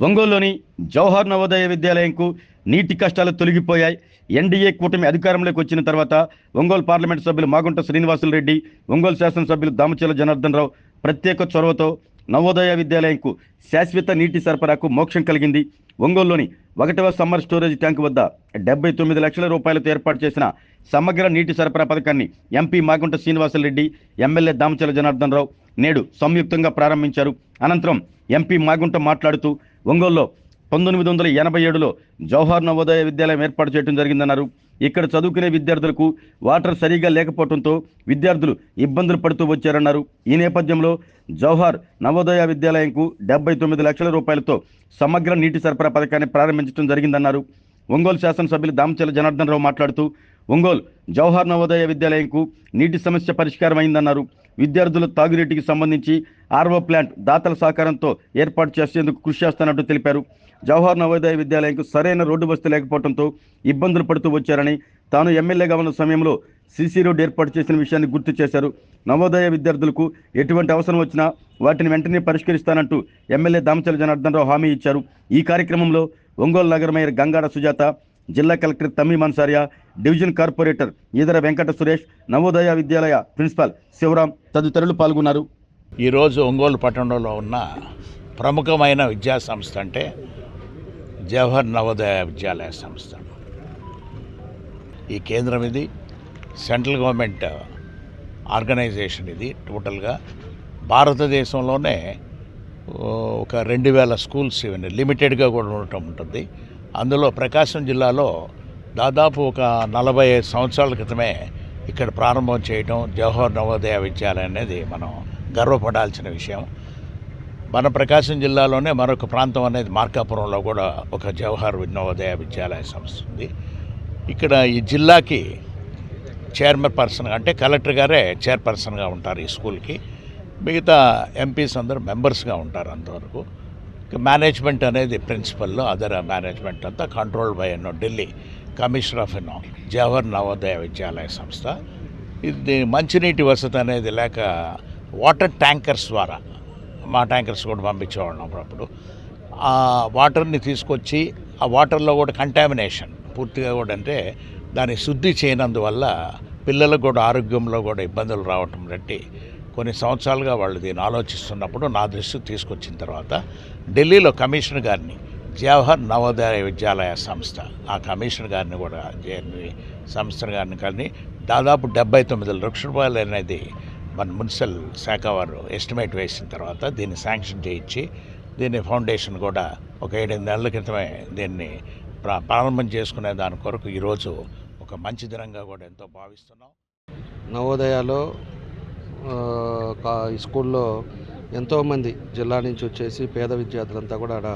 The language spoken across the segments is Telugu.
ఒంగోలులోని జవహర్ నవోదయ విద్యాలయంకు నీటి కష్టాలు తొలగిపోయాయి. ఎన్డీఏ కూటమి అధికారంలోకి వచ్చిన తర్వాత ఒంగోలు పార్లమెంటు సభ్యులు మాగుంట శ్రీనివాసులు రెడ్డి, ఒంగోలు శాసనసభ్యులు దామచర్ల జనార్దన్ రావు ప్రత్యేక చొరవతో నవోదయ విద్యాలయంకు శాశ్వత నీటి సరఫరాకు మోక్షం కలిగింది. ఒంగోలులోని 1వ సమ్మర్ స్టోరేజ్ ట్యాంకు వద్ద 79 లక్షల రూపాయలతో ఏర్పాటు చేసిన సమగ్ర నీటి సరఫరా పథకాన్ని ఎంపీ మాగుంట శ్రీనివాసులు రెడ్డి, ఎమ్మెల్యే దామచర్ల జనార్దన్ రావు నేడు సంయుక్తంగా ప్రారంభించారు. అనంతరం ఎంపీ మాగుంట మాట్లాడుతూ ఒంగోలులో 1987లో జవహర్ నవోదయ విద్యాలయం ఏర్పాటు చేయడం జరిగిందన్నారు. ఇక్కడ చదువుకునే విద్యార్థులకు వాటర్ సరిగా లేకపోవడంతో విద్యార్థులు ఇబ్బందులు పడుతూ వచ్చారన్నారు. ఈ నేపథ్యంలో జవహర్ నవోదయ విద్యాలయంకు 79 లక్షల రూపాయలతో సమగ్ర నీటి సరఫరా పథకాన్ని ప్రారంభించడం జరిగిందన్నారు. ఒంగోలు శాసనసభ్యులు దామచర్ల జనార్దన్ రావు మాట్లాడుతూ ఒంగోలు జవహర్ నవోదయ విద్యాలయంకు నీటి సమస్య పరిష్కారం అయిందన్నారు. విద్యార్థుల తాగునీటికి సంబంధించి ఆర్ఓ ప్లాంట్ దాతల సహకారంతో ఏర్పాటు చేసేందుకు కృషి చేస్తున్నట్టు తెలిపారు. జవహర్ నవోదయ విద్యాలయంకు సరైన రోడ్డు వసతి లేకపోవడంతో ఇబ్బందులు పడుతూ వచ్చారని, తాను ఎమ్మెల్యేగా ఉన్న సమయంలో సీసీ రోడ్డు ఏర్పాటు చేసిన విషయాన్ని గుర్తు చేశారు. నవోదయ విద్యార్థులకు ఎటువంటి అవసరం వచ్చినా వాటిని వెంటనే పరిష్కరిస్తానంటూ ఎమ్మెల్యే దామచర్ల జనార్దన్ రావు హామీ ఇచ్చారు. ఈ కార్యక్రమంలో ఒంగోలు నగర మేయర్ గంగాడ సుజాత, జిల్లా collector Tammi Mansaria, division corporator Edara Venkata Suresh, Navodaya Vidyalaya principal Sivaram తదితరులు పాల్గొన్నారు. ఈరోజు ఒంగోలు పట్టణంలో ఉన్న ప్రముఖమైన విద్యా సంస్థ అంటే జవహర్ నవోదయ విద్యాలయ సంస్థ. ఈ కేంద్రం ఇది సెంట్రల్ గవర్నమెంట్ ఆర్గనైజేషన్. ఇది టోటల్గా భారతదేశంలోనే ఒక 2000 స్కూల్స్ ఇవన్నీ లిమిటెడ్గా కూడా ఉండటం ఉంటుంది. అందులో ప్రకాశం జిల్లాలో దాదాపు ఒక 45 సంవత్సరాల క్రితమే ఇక్కడ ప్రారంభం చేయడం జవహర్ నవోదయ విద్యాలయం అనేది మనం గర్వపడాల్సిన విషయం. మన ప్రకాశం జిల్లాలోనే మరొక ప్రాంతం అనేది మార్కాపురంలో కూడా ఒక జవహర్ నవోదయ విద్యాలయ సంస్థ ఉంది. ఇక్కడ ఈ జిల్లాకి చైర్మన్ అంటే కలెక్టర్ గారే చైర్పర్సన్గా ఉంటారు ఈ స్కూల్కి. మిగతా ఎంపీస్ అందరూ మెంబర్స్గా ఉంటారు. అంతవరకు మేనేజ్మెంట్ అనేది ప్రిన్సిపల్, అదర్ మేనేజ్మెంట్ అంతా control by Delhi commissioner of Jawahar Navodaya Vidyalaya సంస్థ. ఇది మంచినీటి వసతి అనేది లేక వాటర్ ట్యాంకర్స్ ద్వారా, మా ట్యాంకర్స్ కూడా పంపించేవాళ్ళం అప్పుడప్పుడు. ఆ వాటర్ని తీసుకొచ్చి ఆ వాటర్లో కూడా కంటామినేషన్ పూర్తిగా కూడా అంటే దాన్ని శుద్ధి చేయనందువల్ల పిల్లలకు కూడా ఆరోగ్యంలో కూడా ఇబ్బందులు రావటం బట్టి కొన్ని సంవత్సరాలుగా వాళ్ళు దీన్ని ఆలోచిస్తున్నప్పుడు నా దృష్టికి తీసుకొచ్చిన తర్వాత ఢిల్లీలో కమిషనర్ గారిని, జవహర్ నవోదయ విద్యాలయ సంస్థ ఆ కమిషనర్ గారిని కూడా సంస్థ గారిని కానీ దాదాపు 79 లక్షల రూపాయలు అనేది మన మున్సిపల్ శాఖ వారు ఎస్టిమేట్ వేసిన తర్వాత దీన్ని శాంక్షన్ చేయించి దీన్ని ఫౌండేషన్ కూడా ఒక 7-8 నెలల క్రితమే దీన్ని ప్రారంభం చేసుకునే దాని కొరకు ఈరోజు ఒక మంచి దినంగా కూడా ఎంతో భావిస్తున్నాం. నవోదయాలో ఈ స్కూల్లో ఎంతోమంది జిల్లా నుంచి వచ్చేసి పేద విద్యార్థులంతా కూడా ఆడ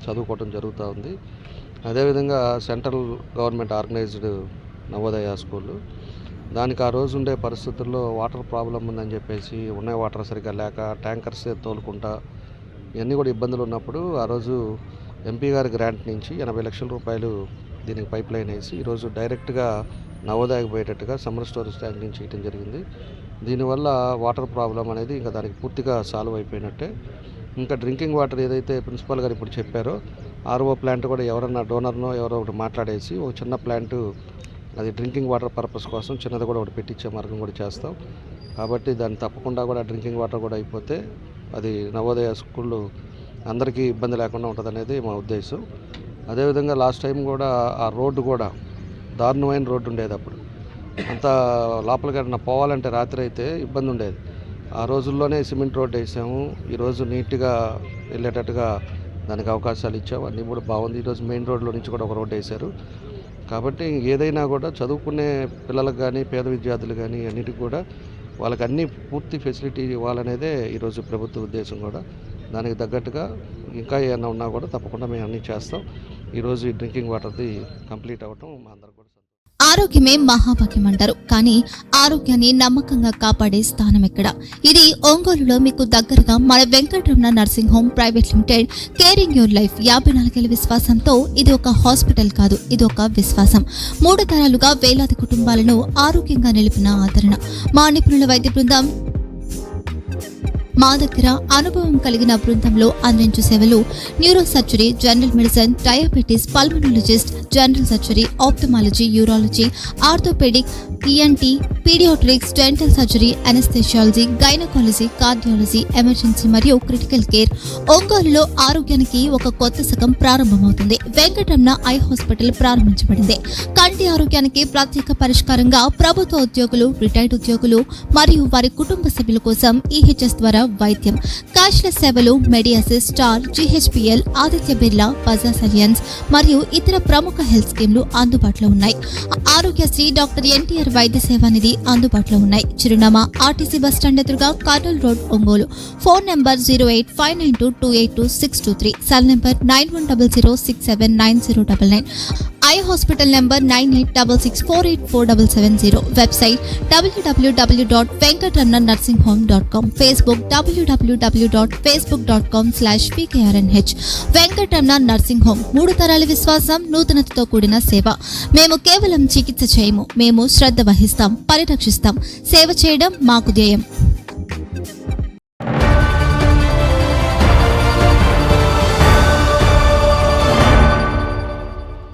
చదువుకోవటం జరుగుతూ ఉంది. అదేవిధంగా సెంట్రల్ గవర్నమెంట్ ఆర్గనైజ్డ్ నవోదయ స్కూళ్ళు. దానికి ఆ రోజు ఉండే పరిస్థితుల్లో వాటర్ ప్రాబ్లం ఉందని చెప్పేసి ఉన్న వాటర్ సరిగ్గా లేక ట్యాంకర్స్ తోలుకుంటా ఇవన్నీ కూడా ఇబ్బందులు ఉన్నప్పుడు ఆ రోజు ఎంపీ గారి గ్రాంట్ నుంచి 80 లక్షల రూపాయలు దీనికి పైప్ లైన్ వేసి ఈరోజు డైరెక్ట్గా నవోదయకు పోయేటట్టుగా సమ్మర్ స్టోరేజ్ ట్యాంక్ నుంచి చేయడం జరిగింది. దీనివల్ల వాటర్ ప్రాబ్లం అనేది ఇంకా దానికి పూర్తిగా సాల్వ్ అయిపోయినట్టే. ఇంకా డ్రింకింగ్ వాటర్ ఏదైతే ప్రిన్సిపాల్ గారు ఇప్పుడు చెప్పారో ఆర్ఓ ప్లాంట్ కూడా ఎవరన్నా డోనర్నో ఎవరో ఒకటి మాట్లాడేసి ఒక చిన్న ప్లాంటు అది డ్రింకింగ్ వాటర్ పర్పస్ కోసం చిన్నది కూడా ఒకటి పెట్టించే మార్గం కూడా చేస్తాం. కాబట్టి దాన్ని తప్పకుండా కూడా డ్రింకింగ్ వాటర్ కూడా అయిపోతే అది నవోదయ స్కూళ్ళు అందరికీ ఇబ్బంది లేకుండా ఉంటుంది అనేది మా ఉద్దేశం. అదేవిధంగా లాస్ట్ టైం కూడా ఆ రోడ్డు కూడా దారుణమైన రోడ్డు ఉండేది. అప్పుడు అంతా లోపలికి పోవాలంటే రాత్రి అయితే ఇబ్బంది ఉండేది. ఆ రోజుల్లోనే సిమెంట్ రోడ్డు వేసాము. ఈరోజు నీట్గా వెళ్ళేటట్టుగా దానికి అవకాశాలు ఇచ్చాము. అన్నీ కూడా బాగుంది. ఈరోజు మెయిన్ రోడ్లో నుంచి కూడా ఒక రోడ్డు వేశారు. కాబట్టి ఏదైనా కూడా చదువుకునే పిల్లలకు కానీ పేద విద్యార్థులు కానీ అన్నిటికి కూడా వాళ్ళకి అన్ని పూర్తి ఫెసిలిటీ ఇవ్వాలనేదే ఈరోజు ప్రభుత్వ ఉద్దేశం కూడా. దానికి తగ్గట్టుగా ఇంకా ఏమైనా ఉన్నా కూడా తప్పకుండా మేము అన్నీ చేస్తాం. ఈరోజు ఈ డ్రింకింగ్ వాటర్ది కంప్లీట్ అవ్వటం మా అందరికి కూడా. ఆరోగ్యమే మహాభాగ్యం అంటారు, కానీ ఆరోగ్యాన్ని నమ్మకంగా కాపాడే స్థానం ఎక్కడ? ఇది ఒంగోలులో మీకు దగ్గరగా మన Venkataramana nursing home private limited. Caring your life 54 ఏళ్ల విశ్వాసంతో ఇది ఒక హాస్పిటల్ కాదు, ఇది ఒక విశ్వాసం. 3 తరాలుగా వేలాది కుటుంబాలను ఆరోగ్యంగా నిలిపిన ఆదరణ. మా నిపుణుల వైద్య బృందం మా దగ్గర అనుభవం కలిగిన బృందంలో అందించే సేవలు neuro surgery, general medicine, diabetes, pulmonologist, general surgery, ophthalmology, urology, orthopaedic, ENT, paediatrics, dental surgery, anaesthesiology, gynaecology, cardiology, emergency మరియు క్రిటికల్ కేర్. ఒంగోలులో ఆరోగ్యానికి ఒక కొత్త శకం ప్రారంభమవుతుంది. వెంకటరమణ ఐ హాస్పిటల్ ప్రారంభించబడింది. కంటి ఆరోగ్యానికి ప్రత్యేక పరిష్కారంగా ప్రభుత్వ ఉద్యోగులు, రిటైర్డ్ ఉద్యోగులు మరియు వారి కుటుంబ సభ్యుల కోసం ఈహెచ్ఎస్ ద్వారా వైద్యం, క్యాష్లెస్ సేవలు, మెడియాసిస్, స్టార్, జీహెచ్పిఎల్, ఆదిత్య బిర్లా, బజాజ్ అలియన్స్ మరియు ఇతర ప్రముఖ హెల్త్ స్కీమ్లు అందుబాటులో ఉన్నాయి. ఆరోగ్యశ్రీ, డాక్టర్ ఎన్టీఆర్ వైద్య సేవా నిధి అందుబాటులో ఉన్నాయి. చిరునామా ఆర్టీసీ బస్టాండ్ ఎదురుగా, Kurnool road, Ongole. Phone number 08592282623, cell number 9100679099. Eye hospital number 9866484770. Website www.venkatramannursing.com. Facebook www.facebook.com/pkrnh. Venkataramana nursing home, 3 తరాల విశ్వాసం, నూతనతతో కూడిన సేవ. మేము కేవలం చికిత్స చేయము, మేము శ్రద్ధ వహిస్తాం, పరిరక్షిస్తాం. సేవ చేయడం మాకు ధ్యేయం.